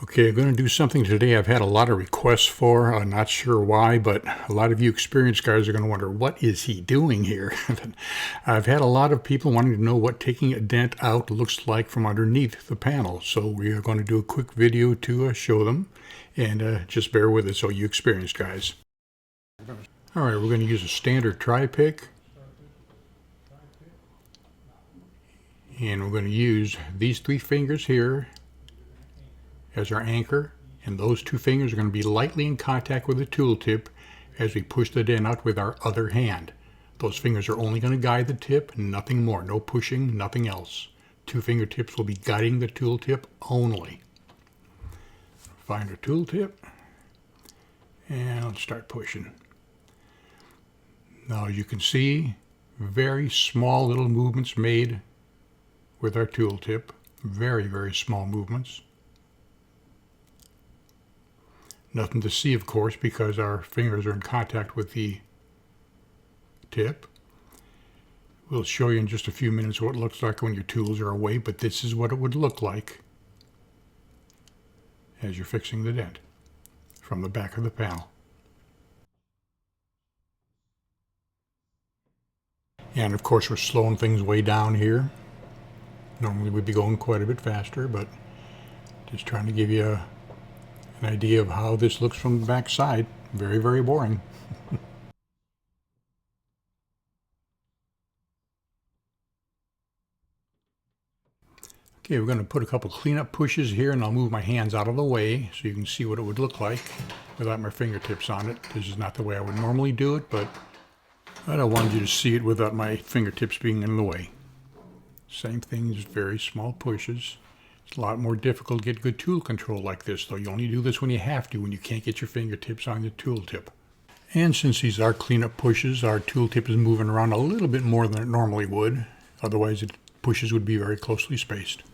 Okay, I'm going to do something today I've had a lot of requests for. I'm not sure why, but a lot of you experienced guys are going to wonder, what is he doing here? I've had a lot of people wanting to know what taking a dent out looks like from underneath the panel. So we are going to do a quick video to show them, and just bear with it, so you experienced guys. All right, we're going to use a standard tri-pick. And we're going to use these 3 fingers here as our anchor, and those 2 fingers are going to be lightly in contact with the tool tip as we push the dent out with our other hand. Those fingers are only going to guide the tip, nothing more, no pushing, nothing else. 2 fingertips will be guiding the tool tip only. Find our tool tip, and let's start pushing. Now you can see very small little movements made with our tool tip, very, very small movements. Nothing to see, of course, because our fingers are in contact with the tip. We'll show you in just a few minutes what it looks like when your tools are away, but this is what it would look like as you're fixing the dent from the back of the panel. And of course, we're slowing things way down here. Normally we'd be going quite a bit faster, but just trying to give you an idea of how this looks from the back side. Very, very boring. Okay, we're going to put a couple cleanup pushes here, and I'll move my hands out of the way so you can see what it would look like without my fingertips on it. This is not the way I would normally do it, but I wanted you to see it without my fingertips being in the way. Same thing, just very small pushes. It's a lot more difficult to get good tool control like this, though. You only do this when you have to, when you can't get your fingertips on the tool tip. And since these are cleanup pushes, our tool tip is moving around a little bit more than it normally would. Otherwise, the pushes would be very closely spaced.